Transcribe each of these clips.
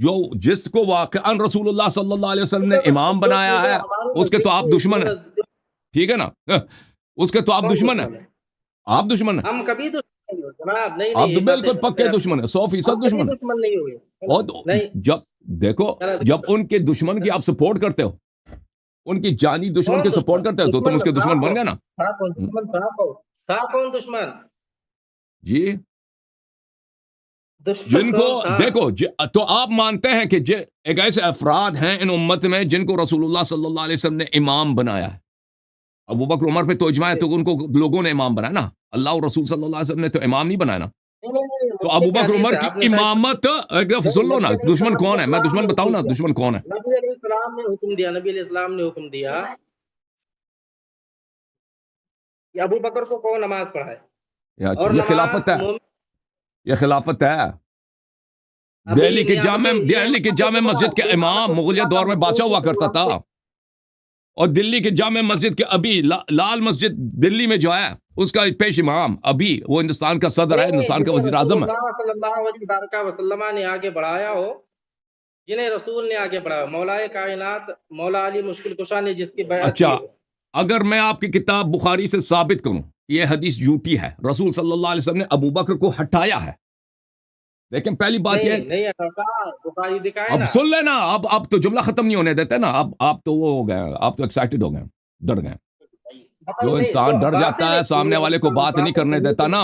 جو جس کو واقعاً رسول اللہ صلی اللہ علیہ وسلم نے امام بنایا ہے اس کے تو آپ دشمن ہیں. ٹھیک ہے نا, اس کے تو آپ دشمن ہیں, آپ دشمن ہیں, ہم کبھی دشمن نہیں ہوئے جناب. نہیں آپ یہ بالکل پکے دشمن ہیں, 100% دشمن ہیں. دشمن نہیں ہوئے. اور جب دیکھو جب ان کے دشمن کی آپ سپورٹ کرتے ہو, ان کی جانی دشمن کی سپورٹ کرتے ہو تو تم اس کے دشمن بن گئے نا. تھا کون دشمن جی جن کو دیکھو تو آپ مانتے ہیں کہ ایک ایسے افراد ہیں ان امت میں جن کو رسول اللہ صلی اللہ علیہ وسلم نے امام بنایا ہے. ابو بکر عمر پہ تو اجماع ہے, تو ان کو لوگوں نے امام بنایا نا, اللہ اور رسول صلی اللہ علیہ وسلم نے تو امام نہیں بنایا نا. تو ابو بکر عمر کی امامت سن لو نا, دشمن کون ہے, میں دشمن بتاؤں نا دشمن کون ہے. نبی علیہ السلام نے حکم دیا, نبی علیہ السلام نے حکم دیا کہ ابو بکر کو کون نماز پڑھائے. یہ خلافت ہے, یہ خلافت ہے. دہلی کے جامع مسجد کے امام مغلیہ دور میں بادشاہ ہوا کرتا تھا, اور دلی کے جامع مسجد کے ابھی لال مسجد دلی میں جو ہے اس کا پیش امام ابھی وہ ہندوستان کا صدر ہے, ہندوستان کا وزیر اعظم ہے. صلی اللہ علیہ وسلم نے آگے بڑھایا ہو, جنہیں رسول نے آگے بڑھایا, مولا کائنات مولا علی مشکل کشا نے جس کی بیعت کی. اچھا, اگر میں آپ کی کتاب بخاری سے ثابت کروں یہ حدیث جھوٹی ہے, رسول صلی اللہ علیہ وسلم نے ابو بکر کو ہٹایا ہے. لیکن پہلی بات یہ نہیں بخاری دکھائے اب نا, سن لینا, اب تو جملہ ختم نہیں ہونے دیتے نا, اب آپ تو وہ ہو گئے, آپ تو ایکسائٹڈ ہو گئے, ڈر گئے. جو انسان ڈر جاتا ہے سامنے والے کو بات نہیں کرنے دیتا نا.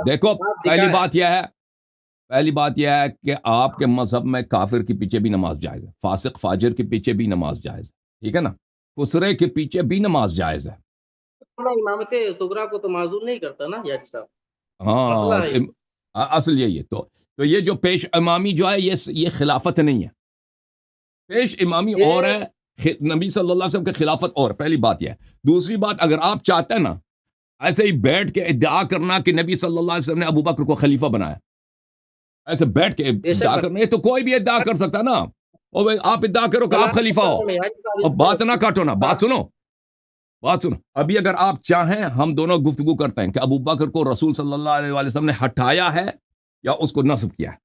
دیکھو پہلی بات یہ ہے کہ آپ کے مذہب میں کافر کے پیچھے بھی نماز جائز ہے, فاسق فاجر کے پیچھے بھی نماز جائز ہے, ٹھیک ہے نا, خسرے کے پیچھے بھی نماز جائز ہے. امامت صغرا کو تو معذور نہیں کرتا نا یار صاحب. ہاں اصل یہی ہے. تو یہ جو پیش امامی جو ہے یہ خلافت نہیں ہے. پیش امامی اور ہے, نبی صلی اللہ علیہ وسلم کے خلافت اور. پہلی بات یہ ہے. دوسری بات, اگر آپ چاہتے ہیں نا ایسے ہی بیٹھ کے ادعا کرنا کہ نبی صلی اللہ علیہ وسلم نے ابو بکر کو خلیفہ بنایا, ایسے بیٹھ کے ادعا کرنا, یہ تو کوئی بھی ادعا کر سکتا ہے نا. اور آپ ادعا کرو کہ آپ خلیفہ ہو, اور بات نہ کاٹو نا, بات سنو. ابھی اگر آپ چاہیں ہم دونوں گفتگو کرتے ہیں کہ ابو بکر کو رسول صلی اللہ علیہ وسلم نے ہٹایا ہے یا اس کو نصب کیا ہے,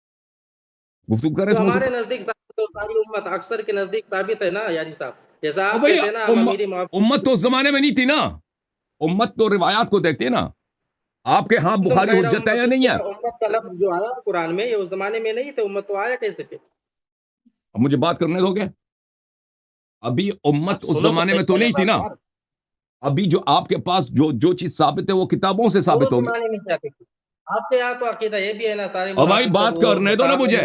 گفتگو کریں. ہمارے نزدیک ساری امت اکثر کے نزدیک ثابت ہے نا یاری صاحب. جیسا آپ بھئی کہتے ہیں نا امت تو اس زمانے میں نہیں تھی نا, امت تو روایات کو دیکھتے ہیں نا. آپ کے ہاں بخاری حجت ہے یا نہیں ہے؟ امت کا لفظ جو آیا قرآن میں یہ اس زمانے میں نہیں تھے, امت تو آیا کیسے پھر؟ اب مجھے بات کرنے دو گے. ابھی امت اس زمانے میں تو نہیں تھی نا. ابھی جو آپ کے پاس جو چیز ثابت ہے وہ کتابوں سے ثابت ہوگی. آپ کے یہاں تو عقیدہ یہ بھی ہے نا سارے. اب بھائی بات کرنے دو نا مجھے.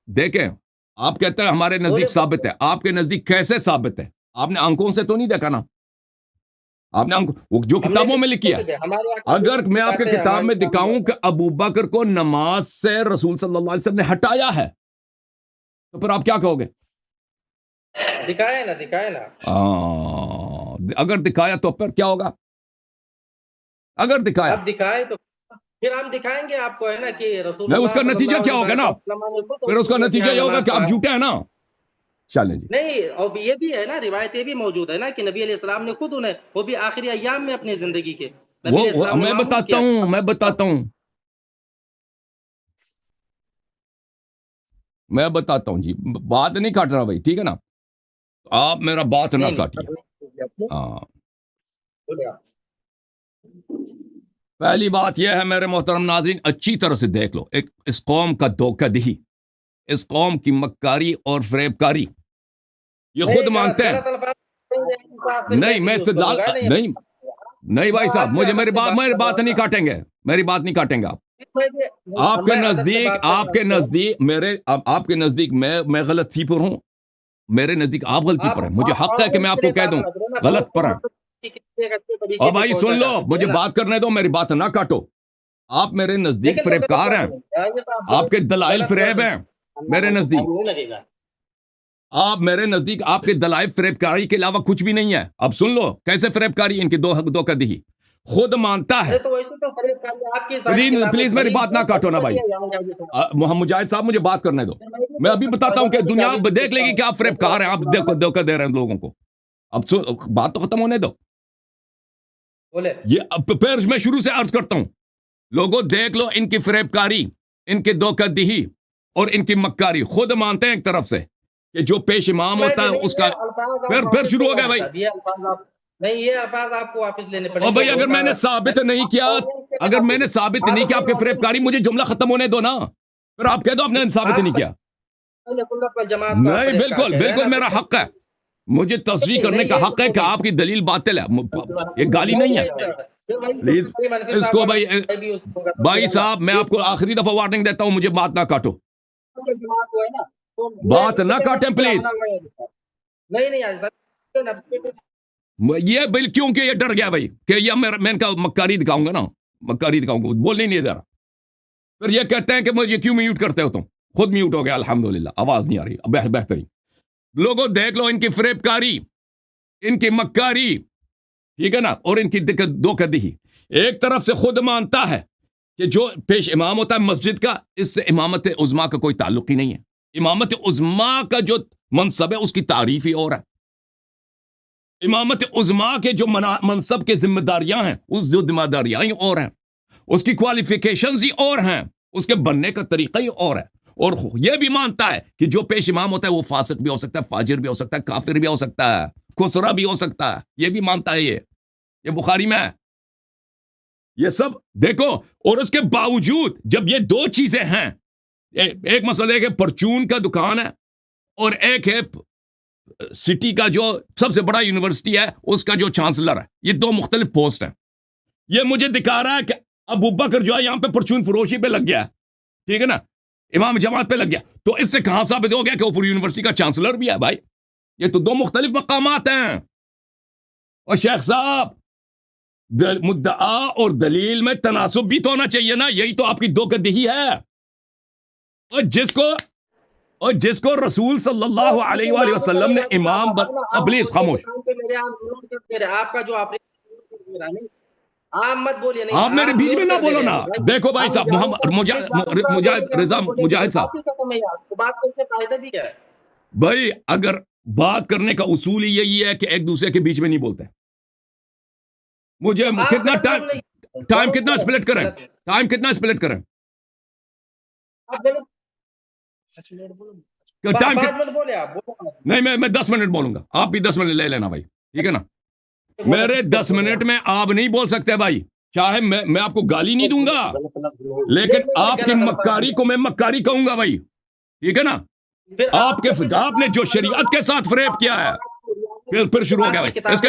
دیکھیں آپ کہتے ہیں ہمارے نزدیک ثابت ہے, آپ کے نزدیک کیسے ثابت ہے؟ آپ نے آنکھوں سے تو نہیں دیکھا نا, آپ نے جو کتابوں میں لکھی ہے. اگر میں آپ کے کتاب میں دکھاؤں کہ ابو بکر کو نماز سے رسول صلی اللہ علیہ وسلم نے ہٹایا ہے تو پھر آپ کیا کہو گے؟ دکھائے نا. اگر دکھایا تو پھر کیا ہوگا؟ اگر دکھایا اب دکھائے تو پھر ہم دکھائیں گے آپ کو ہے نا کہ رسول نہیں, اس کا نتیجہ کیا ہوگا نا, پھر اس کا نتیجہ یہ ہوگا کہ آپ جھوٹے ہیں نا. چلیں جی. نہیں, اور یہ بھی ہے نا, روایت یہ بھی موجود ہے نا کہ نبی علیہ السلام نے خود انہیں, وہ بھی آخری ایام میں اپنی زندگی کے, میں بتاتا ہوں جی, بات نہیں کاٹ رہا بھائی, ٹھیک ہے نا, آپ میرا بات نہ کاٹیے. پہلی بات یہ ہے میرے محترم ناظرین, اچھی طرح سے دیکھ لو, اس قوم کا دھوکہ دہی, اس قوم کی مکاری اور فریب کاری, یہ خود مانتے ہیں. نہیں میں استدلال نہیں بھائی صاحب, مجھے میری بات نہیں کاٹیں گے, میری بات نہیں کاٹیں گے آپ. آپ کے نزدیک میں غلط فی پر ہوں, میرے نزدیک آپ غلطی پر ہیں. مجھے حق ہے کہ میں آپ کو کہہ دوں غلط پر ہیں. اور بھائی سن لو, مجھے بات کرنے دو, میری بات نہ کاٹو. آپ میرے نزدیک فریب کار ہیں, آپ کے دلائل فریب ہیں میرے نزدیک. آپ میرے نزدیک آپ کے دلائل فریب کاری کے علاوہ کچھ بھی نہیں ہے. اب سن لو کیسے فریب کاری, ان کی دھوکہ دہی. خود مانتا ہے. پلیز میری بات نہ کاٹو نا بھائی. مجاہد صاحب مجھے بات کرنے دو, میں ابھی بتاتا ہوں کہ دنیا دیکھ لے گی کہ آپ فریب کار ہیں, آپ دھوکہ دے رہے ہیں لوگوں کو. اب بات تو ختم ہونے دو. یہ پھر میں شروع سے عرض کرتا ہوں, لوگوں دیکھ لو ان کی فریب کاری, ان کی دھوکہ دہی, اور ان کی مکاری خود مانتے ہیں ایک طرف سے کہ جو پیش امام ہوتا ہے اس کا پھر شروع ہو گیا بھائی. نہیں یہ الفاظ آپ کو واپس لینے پڑیں اور بھائی اگر میں نے ثابت نہیں کیا آپ کے فریب کاری مجھے جملہ ختم ہونے دو نا, پھر آپ کہہ دو آپ نے ثابت نہیں کیا. نہیں بالکل میرا حق ہے, مجھے تصریح کرنے کا حق ہے کہ آپ کی دلیل باطل ہے, یہ گالی نہیں ہے. پلیز اس کو بھائی صاحب میں آپ کو آخری دفعہ وارننگ دیتا ہوں, مجھے بات نہ کاٹو, بات نہ کاٹیں پلیز. یہ بل کیونکہ یہ ڈر گیا بھائی کہ یہ میں ان کا مکاری دکھاؤں گا نا, مکاری دکھاؤں گا, بولنے نہیں دے رہا. پھر یہ کہتے ہیں کہ مجھے کیوں میوٹ کرتے ہو تم, خود میوٹ ہو گیا الحمدللہ, آواز نہیں آ رہی, بہترین. لوگوں دیکھ لو ان کی فریب کاری, ان کی مکاری, ٹھیک ہے نا, اور ان کی دھوکہ. ایک طرف سے خود مانتا ہے کہ جو پیش امام ہوتا ہے مسجد کا, اس سے امامت عظما کا کوئی تعلق ہی نہیں ہے. امامت عظما کا جو منصب ہے اس کی تعریف ہی اور ہے. امامت عظما کے جو منصب کے ذمہ داریاں ہیں, اس ذمہ داریاں ہی اور ہیں, اس کی کوالیفیکیشنز ہی اور ہیں, اس کے بننے کا طریقہ ہی اور ہے. اور یہ بھی مانتا ہے کہ جو پیش امام ہوتا ہے وہ فاسق بھی ہو سکتا ہے, فاجر بھی ہو سکتا ہے, کافر بھی ہو سکتا ہے, خسرا بھی ہو سکتا ہے. یہ بھی مانتا ہے, یہ بخاری میں ہے. یہ سب دیکھو, اور اس کے باوجود جب یہ دو چیزیں ہیں, ایک مسئلہ ہے کہ پرچون کا دکان ہے, اور ایک ہے سٹی کا جو سب سے بڑا یونیورسٹی ہے اس کا جو چانسلر ہے, یہ دو مختلف پوسٹ ہیں. یہ مجھے دکھا رہا ہے کہ ابو بکر جو ہے یہاں پہ پرچون فروشی پہ لگ گیا, ٹھیک ہے نا, امام جماعت پہ لگ گیا, تو اس سے کہاں ثابت ہو گیا کہ وہ پوری یونیورسٹی کا چانسلر بھی ہے؟ بھائی یہ تو دو مختلف مقامات ہیں. اور شیخ صاحب مدعا اور دلیل میں تناسب بھی تو ہونا چاہیے نا, یہی تو آپ کی دھوکہ ہے. اور جس کو رسول صلی اللہ علیہ وآلہ وسلم نے امام پلیز خاموش, آپ کا جو آپ مت بولیے, آپ میرے بیچ میں نہ بولو نا. دیکھو بھائی صاحب, مجاہد صاحب, بات کرنے کا فائدہ بھی کیا ہے بھائی, اگر بات کرنے کا اصول ہی یہی ہے کہ ایک دوسرے کے بیچ میں نہیں بولتے. مجھے کتنا ٹائم کتنا سپلٹ کریں نہیں, میں 10 منٹ بولوں گا, آپ بھی 10 منٹ لے لینا بھائی, ٹھیک ہے نا. میرے 10 منٹ میں آپ نہیں بول سکتے بھائی, چاہے میں آپ کو گالی نہیں دوں گا, لیکن آپ کی مکاری کو میں مکاری کہوں گا بھائی, ٹھیک ہے نا. آپ نے جو شریعت کے ساتھ فریب کیا ہے, پھر شروع ہو گیا بھائی. اس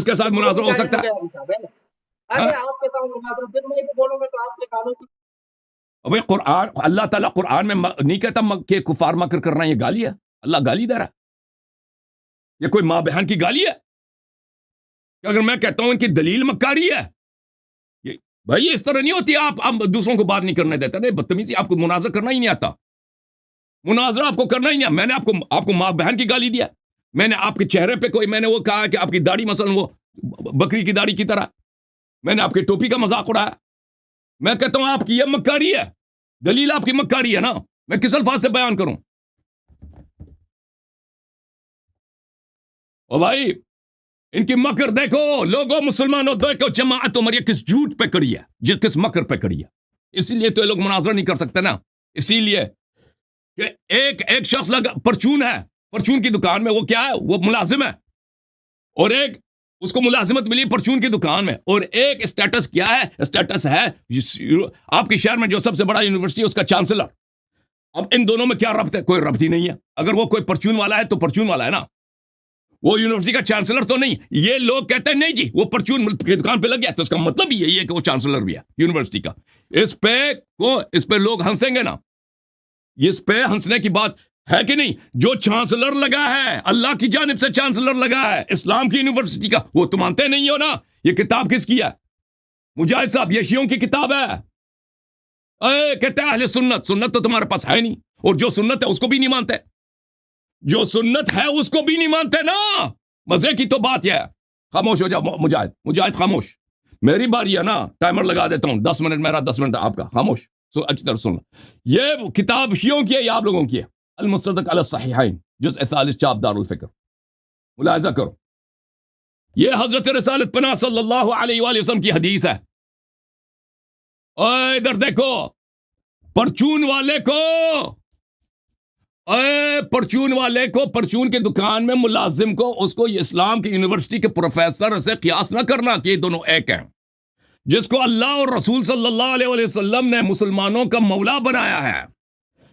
کے ساتھ مناظرہ ہو سکتا ہے. ابھی قرآن, اللہ تعالیٰ قرآن میں نہیں کہتا کہ کفار مکر کرنا یہ گالی ہے, اللہ گالی دے رہا ہے, یہ کوئی ماں بہن کی گالی ہے کہ اگر میں کہتا ہوں ان کی دلیل مکاری ہے. بھائی اس طرح نہیں ہوتی, آپ دوسروں کو بات نہیں کرنے دیتے, نہیں بدتمیزی, آپ کو مناظرہ کرنا ہی نہیں آتا, مناظرہ آپ کو کرنا ہی نہیں. میں نے آپ کو ماں بہن کی گالی دیا, میں نے آپ کے چہرے پہ میں نے وہ کہا کہ آپ کی داڑھی مثلا وہ بکری کی داڑھی کی طرح, میں نے آپ کی ٹوپی کا مذاق اڑایا. میں کہتا ہوں آپ کی یہ مکاری ہے, دلیل آپ کی مکاری ہے نا, میں کس الفاظ سے بیان کروں؟ او بھائی ان کی مکر دیکھو, لوگوں مسلمانوں دیکھو, جماعت عمریہ کس جھوٹ پہ کڑی ہے, کس مکر پہ کڑی ہے. اسی لیے تو یہ لوگ مناظرہ نہیں کر سکتے نا, اسی لیے کہ ایک شخص لگا پرچون ہے, پرچون کی دکان میں وہ کیا ہے, وہ ملازم ہے, اور ایک اس کو ملازمت ملی پرچون کی دکان میں, اور ایک اسٹیٹس کیا ہے, اسٹیٹس ہے آپ کے شہر میں جو سب سے بڑا یونیورسٹی ہے اس کا چانسلر. اب ان دونوں میں کیا ربط ہے؟ کوئی ربط ہی نہیں ہے. اگر وہ کوئی پرچون والا ہے تو پرچون والا ہے نا, وہ یونیورسٹی کا چانسلر تو نہیں. یہ لوگ کہتے ہیں نہیں جی وہ پرچون کی دکان پہ لگ گیا, تو اس کا مطلب ہی یہی ہے کہ وہ چانسلر بھی ہے یونیورسٹی کا. اس پہ لوگ ہنسیں گے نا, اس پہ ہنسنے کی بات ہے کہ نہیں؟ جو چانسلر لگا ہے, اللہ کی جانب سے چانسلر لگا ہے اسلام کی یونیورسٹی کا, وہ تو مانتے نہیں ہو نا. یہ کتاب کس کی ہے مجاہد صاحب؟ یہ شیعوں کی کتاب ہے. کہتے ہیں اہل سنت, سنت تو تمہارے پاس ہے نہیں, اور جو سنت ہے اس کو بھی نہیں مانتے, جو سنت ہے اس کو بھی نہیں مانتے نا. مزے کی تو بات یہ ہے. خاموش ہو جاؤ مجاہد خاموش, میری باری ہے نا, ٹائمر لگا دیتا ہوں, 10 منٹ میرا, 10 منٹ آپ کا. خاموش, اچھی طرح سن. یہ کتاب شیعوں کی ہے یا آپ لوگوں کی ہے؟ المصدق علی الصحیحین جزء 43 چاپ دار الفکر, ملاحظہ کرو. یہ حضرت رسالت پناہ صلی اللہ علیہ وآلہ وسلم کی حدیث ہے. ادھر دیکھو, پرچون والے کو اے پرچون والے کو، پرچون کے دکان میں ملازم کو، اس کو اسلام کی یونیورسٹی کے پروفیسر سے قیاس نہ کرنا کہ یہ دونوں ایک ہیں. جس کو اللہ اور رسول صلی اللہ علیہ وسلم نے مسلمانوں کا مولا بنایا ہے،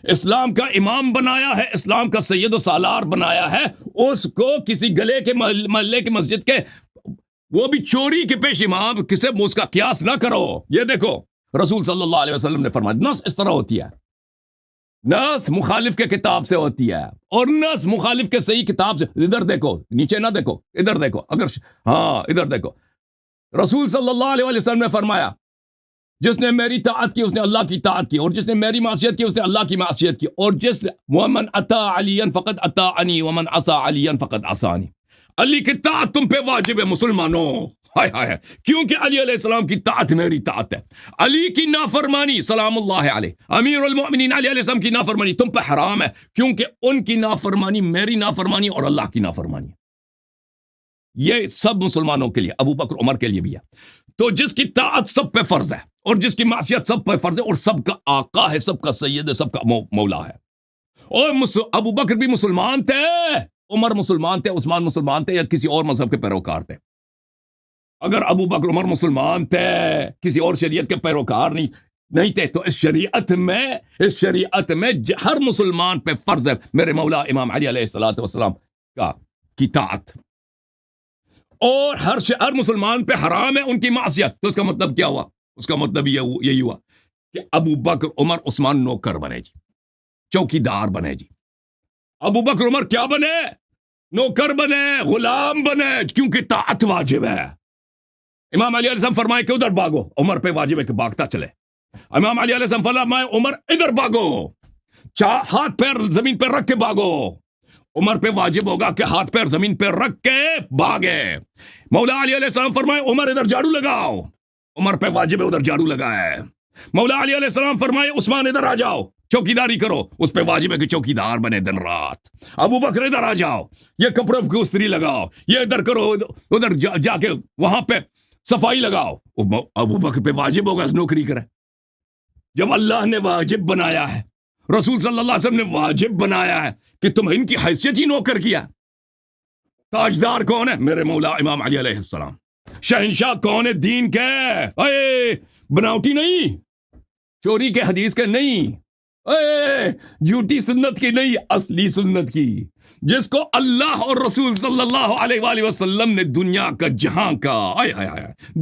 اسلام کا امام بنایا ہے، اسلام کا سید و سالار بنایا ہے، اس کو کسی گلے کے محلے کی مسجد کے، وہ بھی چوری کے پیش امام، کسے اس کا قیاس نہ کرو. یہ دیکھو رسول صلی اللہ علیہ وسلم نے فرمایا نص اس طرح ہوتی ہے، نص مخالف کے کتاب سے ہوتی ہے، اور نص مخالف کے صحیح کتاب سے. ادھر دیکھو، نیچے نہ دیکھو، ادھر دیکھو. ہاں ادھر دیکھو. رسول صلی اللہ علیہ وسلم نے فرمایا جس نے میری طاعت کی اس نے اللہ کی طاعت کی، اور جس نے میری معصیت کی اس نے اللہ کی معصیت کی، اور جس ومن اطاع علیا فقد اطاعنی ومن عصى علیا فقد عصانی. علی کی طاعت تم پہ واجب ہے مسلمانوں. ہائے ہائے، کیونکہ علی علیہ السلام کی طاعت میری طاعت ہے. علی کی نافرمانی سلام اللہ علیہ امیر المؤمنین علی علیہ السلام کی نافرمانی تم پہ حرام ہے، کیونکہ ان کی نافرمانی میری نافرمانی اور اللہ کی نافرمانی. یہ سب مسلمانوں کے لیے، ابو بکر عمر کے لیے بھی ہے. تو جس کی طاعت سب پہ فرض ہے اور جس کی معصیت سب پہ فرض ہے، اور سب کا آقا ہے، سب کا سید ہے، سب کا مولا ہے. اور ابو بکر بھی مسلمان تھے، عمر مسلمان تھے، عثمان مسلمان تھے، یا کسی اور مذہب کے پیروکار تھے. اگر ابو بکر عمر مسلمان تھے، کسی اور شریعت کے پیروکار نہیں تھے، تو اس شریعت میں ہر مسلمان پہ فرض ہے میرے مولا امام علی علیہ الصلوۃ والسلام کی طاعت، اور ہر مسلمان پہ حرام ہے ان کی معصیت. تو اس کا مطلب کیا ہوا؟ اس کا مطلب یہی ہوا کہ ابو بکر عمر عثمان نوکر بنے جی، چوکیدار بنے جی. ابو بکر عمر کیا بنے؟ نوکر بنے، غلام بنے، کیونکہ طاعت واجب ہے. امام علی علیہ السلام فرمائے کہ ادھر بھاگو، عمر پہ واجب ہے کہ بھاگتا چلے. امام علی علیہ السلام فرمائے عمر ادھر بھاگو، ہاتھ پیر زمین پہ رکھ کے بھاگو. عمر پہ واجب ہوگا کہ ہاتھ پیر زمین پہ رکھ کے بھاگے. مولا علی علیہ السلام فرمائے عمر ادھر جھاڑو لگاؤ، عمر پہ واجب ہے ادھر جھاڑو لگائے. مولا علی علیہ السلام فرمائے عثمان ادھر آ جاؤ، چوکیداری کرو، اس پہ واجب ہے کہ چوکیدار بنے دن رات. ابو بکر ادھر آ جاؤ، یہ کپڑوں کی استری لگاؤ، یہ ادھر کرو، ادھر جا کے وہاں پہ صفائی لگاؤ. ابو بکر پہ واجب ہوگا نوکری کرے. جب اللہ نے واجب بنایا ہے، رسول صلی اللہ علیہ وسلم نے واجب بنایا ہے کہ تم ان کی حیثیت ہی نوکر کیا. تاجدار کون ہے؟ میرے مولا امام علی علیہ السلام. شہنشاہ کون ہے دین کے؟ اے بناوٹی نہیں، چوری کے حدیث کے نہیں، اے جھوٹی سنت کی نہیں، اصلی سنت کی، جس کو اللہ اور رسول صلی اللہ علیہ وآلہ وسلم نے دنیا کا، جہاں کا،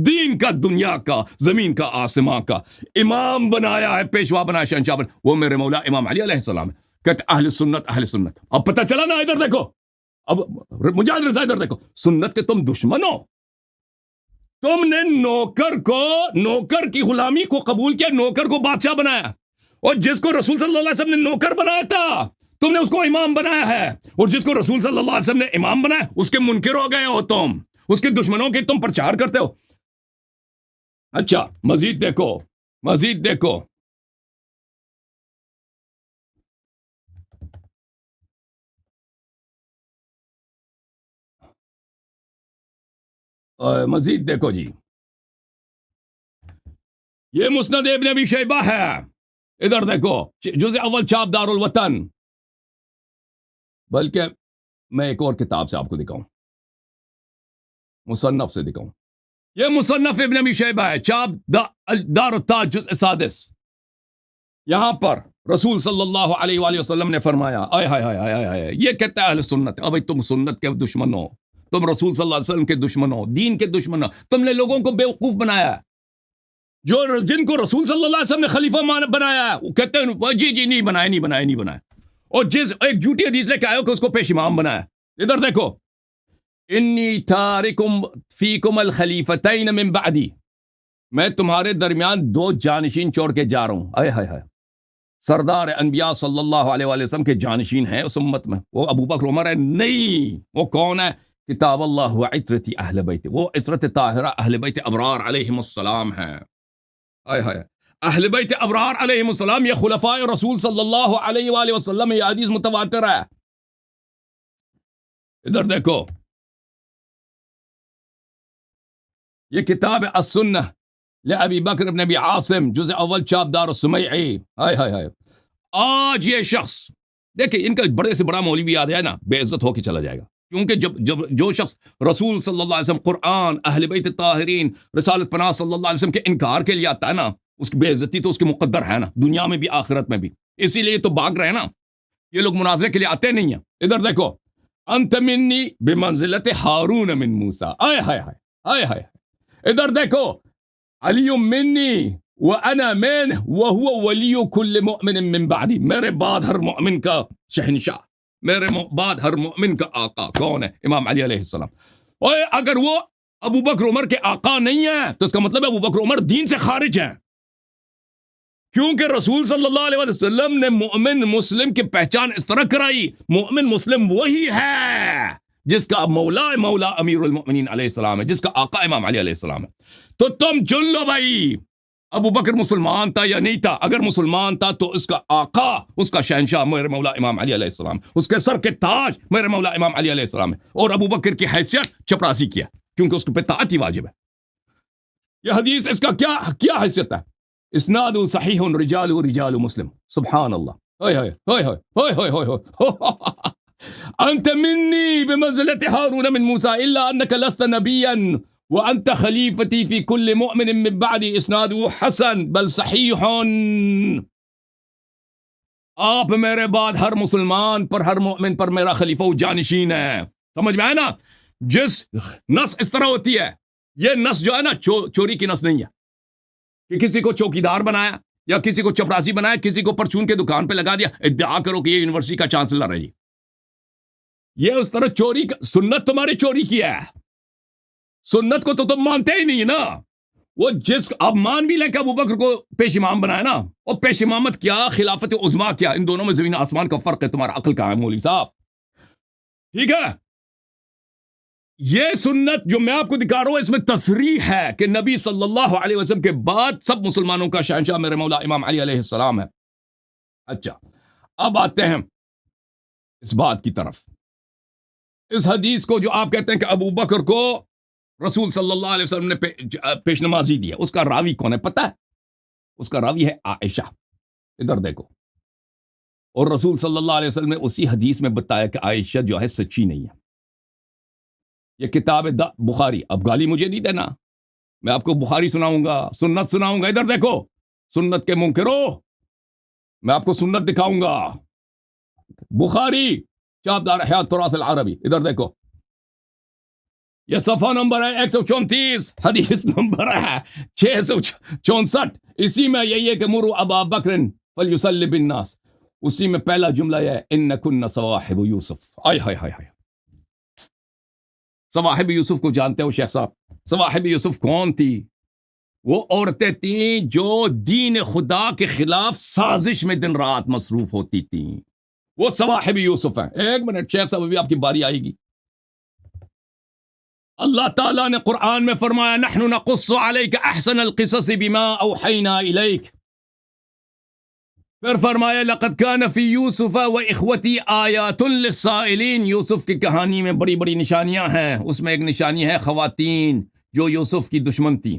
دین کا، دنیا کا، زمین کا، آسمان کا امام بنایا ہے، پیشوا بنایا، شہنشاہ بنایا. وہ میرے مولا امام علی علیہ السلام ہے. کہتے اہل سنت، اہل سنت. اب پتہ چلا نا؟ ادھر دیکھو، اب مجاہد رضا ادھر دیکھو. سنت کے تم دشمن ہو، تم نے نوکر کی غلامی کو قبول کیا، نوکر کو بادشاہ بنایا، اور جس کو رسول صلی اللہ علیہ وسلم نے نوکر بنایا تھا تم نے اس کو امام بنایا ہے. اور جس کو رسول صلی اللہ علیہ وسلم نے امام بنایا اس کے منکر ہو گئے ہو، تم اس کے دشمنوں کے تم پرچار کرتے ہو. اچھا مزید دیکھو مزید دیکھو جی، یہ مسند ابن ابی شیبہ ہے. ادھر دیکھو جزء اول چھاپ دار الوطن. بلکہ میں ایک اور کتاب سے آپ کو دکھاؤں، مصنف سے دکھاؤں. یہ مصنف ابن ابی شیبہ ہے، چھاپ دار التاج جزء سادس. یہاں پر رسول صلی اللہ علیہ وآلہ وسلم نے فرمایا، یہ کہتا ہے اہل سنت. ابھی تم سنت کے دشمن ہو، تم رسول صلی اللہ علیہ وسلم کے دشمن ہو، دین کے دشمن ہو. تم نے لوگوں کو بیوقوف بنایا ہے. جن کو رسول صلی اللہ علیہ وسلم نے خلیفہ بنایا ہے وہ کہتے ہیں جی نہیں بنایا. اور جس ایک جھوٹی حدیث لے کے آئے ہو کہ اس کو پیش امام بنایا. ادھر دیکھو، انی تارکم فیکم الخلیفتین من بعدی، میں تمہارے درمیان 2 جانشین چھوڑ کے جا رہا ہوں. سردار انبیاء صلی اللہ علیہ وآلہ وسلم کے جانشین ہیں اس امت میں. وہ ابو بکر عمر ہے؟ نہیں. وہ کون ہے؟ کتاب اللہ و عطرت اہل بیت، وہ عطرت طاہرہ اہل بیت ابرار علیہم السلام ہیں. اہل بیت ابرار علیہم السلام، یہ خلفاء رسول صلی اللہ علیہ وآلہ وسلم، یہ حدیث متواتر ہے. ادھر دیکھو، یہ کتاب السنہ لأبی بکر بن ابی عاصم، جزء اول چھاپ دار السمیعی. آج یہ شخص دیکھیں ان کا بڑے سے بڑا مولوی آ جائے نا بے عزت ہو کے چلا جائے گا، کیونکہ جب جو شخص رسول صلی اللہ علیہ وسلم، قرآن، اہل بیت طاہرین، رسالت پناہ صلی اللہ علیہ وسلم کے انکار کے لیے آتا ہے نا، اس کی بے عزتی تو اس کے مقدر ہے نا، دنیا میں بھی آخرت میں بھی. اسی لیے تو بھاگ رہے ہیں نا، یہ لوگ مناظرے کے لیے آتے نہیں ہیں. ادھر دیکھو، انت منی بمنزلت ہارون من موسیٰ، آئے ہائے ہائے ہائے ہائے. ادھر دیکھو، علی منی وانا من وهو ولی کل مؤمن من بعدی، میرے بعد ہر مؤمن کا شہنشاہ، میرے بعد ہر مؤمن کا آقا کون ہے؟ امام علی علیہ السلام. اوے اگر وہ ابو بکر عمر کے آقا نہیں ہے تو اس کا مطلب ہے ابو بکر عمر دین سے خارج ہیں، کیونکہ رسول صلی اللہ علیہ وسلم نے مومن مسلم کی پہچان اس طرح کرائی. مومن مسلم وہی ہے جس کا مولا امیر المؤمنین علیہ السلام ہے، جس کا آقا امام علی علیہ السلام ہے. تو تم چن لو بھائی، ابو بکر مسلمان تھا یا نہیں تھا؟ اگر مسلمان تھا تو اس کا آقا، اس کا شہنشاہ میرے مولا امام علی علیہ السلام، اس کے سر کے تاج میرے مولا امام علی علیہ السلام ہے. اور ابو بکر کی حیثیت چپراسی کیا، کیونکہ اس کو اطاعت ہی واجب ہے. یہ حدیث اس کا کیا حیثیت ہے؟ اسناد صحیح رجال مسلم. سبحان اللہ. ہائے ہائے ہائے ہائے ہائے ہائے ہائے. انت منی بمنزلت ہارون من موسیٰ الا انک لست نبیا وانت خلیفتی فی کل مؤمن من بعدی. اسناد حسن بل صحیح. آپ میرے بعد ہر مسلمان پر، ہر مؤمن پر میرا خلیفہ و جانشین ہے. سمجھ میں آئے نا؟ جس نس اس طرح ہوتی ہے، یہ نس جو ہے نا چوری کی نس نہیں ہے کہ کسی کو چوکیدار بنایا یا کسی کو چپراسی بنایا، کسی کو پرچون کے دکان پہ لگا دیا، ادعا کرو کہ یہ یونیورسٹی کا چانسلر ہے. یہ اس طرح چوری کا، سنت تمہاری چوری کیا ہے، سنت کو تو تم مانتے ہی نہیں نا. وہ جس اب مان بھی لیں کہ ابو بکر کو پیش امام بنایا نا، اور پیش امامت کیا، خلافت عظما کیا، ان دونوں میں زمین آسمان کا فرق ہے. تمہارا عقل کہاں ہے مولوی صاحب؟ ٹھیک ہے، یہ سنت جو میں آپ کو دکھا رہا ہوں اس میں تصریح ہے کہ نبی صلی اللہ علیہ وسلم کے بعد سب مسلمانوں کا شہنشاہ میرے مولا امام علی علیہ السلام ہے. اچھا، اب آتے ہیں اس بات کی طرف. اس حدیث کو جو آپ کہتے ہیں کہ ابو بکر کو رسول صلی اللہ علیہ وسلم نے پیش نمازی دیا، اس کا راوی کون ہے پتہ ہے؟ اس کا راوی ہے عائشہ. ادھر دیکھو، اور رسول صلی اللہ علیہ وسلم نے اسی حدیث میں بتایا کہ عائشہ جو ہے سچی نہیں ہے. یہ کتاب بخاری. اب گالی مجھے نہیں دینا، میں آپ کو بخاری سناؤں گا، سنت سناؤں گا. ادھر دیکھو، سنت کے منکرو، میں آپ کو سنت دکھاؤں گا. بخاری چابدار حیات تراث العربی. ادھر دیکھو، یہ صفحہ نمبر ہے 134، حدیث نمبر ہے 664. اسی میں یہی ہے کہ مرو ابا بکر فلیصلی بالناس. اسی میں پہلا جملہ ہے انکن صواحب یوسف. آئے ہائے ہائے ہائے. صواحب یوسف کو جانتے ہو شیخ صاحب؟ صواحب یوسف کون تھی؟ وہ عورتیں تھیں جو دین خدا کے خلاف سازش میں دن رات مصروف ہوتی تھیں. وہ صواحب یوسف ہیں. ایک منٹ شیخ صاحب، ابھی آپ کی باری آئے گی. اللہ تعالیٰ نے قرآن میں فرمایا نحن نقص علیک احسن القصص بما اوحینا الیک. پھر فرمایا لقد کان فی یوسف و اخوتی آیات للسائلین. یوسف کی کہانی میں بڑی بڑی نشانیاں ہیں. اس میں ایک نشانی ہے خواتین جو یوسف کی دشمن تھی.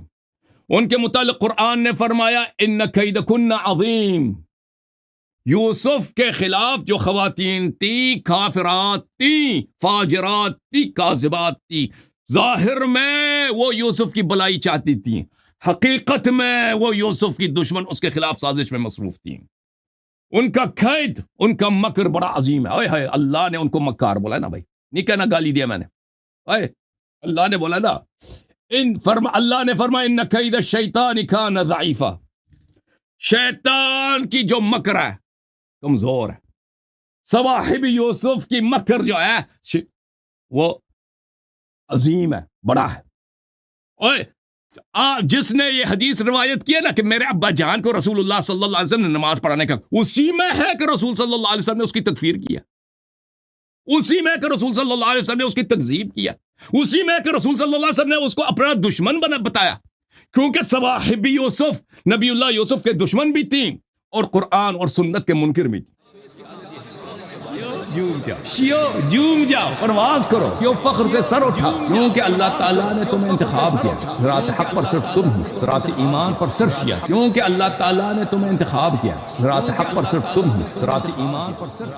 ان کے متعلق قرآن نے فرمایا ان کیدکن عظیم. یوسف کے خلاف جو خواتین تھی، کافرات تھی، فاجرات تھی، کاذبات تھی. ظاہر میں وہ یوسف کی بلائی چاہتی تھی، حقیقت میں وہ یوسف کی دشمن اس کے خلاف سازش میں مصروف تھی. ان کا قید، ان کا مکر بڑا عظیم ہے. اوئے ہائے، اللہ نے ان کو مکار بولا نا بھائی، نہیں کہنا گالی دیا میں نے. اوئے اللہ نے بولا نا، اللہ نے فرمایا ان کید الشیطان کان ضعیفا. شیطان کی جو مکر ہے کمزور ہے. صواحب یوسف کی مکر جو ہے وہ عظیم ہے، بڑا ہے. اوئے جس نے یہ حدیث روایت کیا نا کہ میرے ابا جان کو رسول اللہ صلی اللہ علیہ وسلم نے نماز پڑھانے کا، اسی میں ہے کہ رسول صلی اللہ علیہ وسلم نے اس کی تکفیر کیا، اسی میں کہ رسول صلی اللہ علیہ وسلم نے اس کی تکذیب کیا، اسی میں کہ رسول صلی اللہ علیہ وسلم نے اس کو اپنا دشمن بتایا. کیونکہ صواحب یوسف نبی اللہ یوسف کے دشمن بھی تھیں اور قرآن اور سنت کے منکر بھی تھیں. جھوم جاؤ شیو، جھوم جاؤ، پرواز کرو، کیوں فخر سے سر اٹھا، کیونکہ اللہ تعالیٰ نے تمہیں انتخاب کیا، صراط حق پر صرف تم ہو، صراط ایمان پر صرف شیعہ، کیونکہ اللہ تعالیٰ نے تمہیں انتخاب کیا، صراط حق پر صرف تم ہو، صراط ایمان پر صرف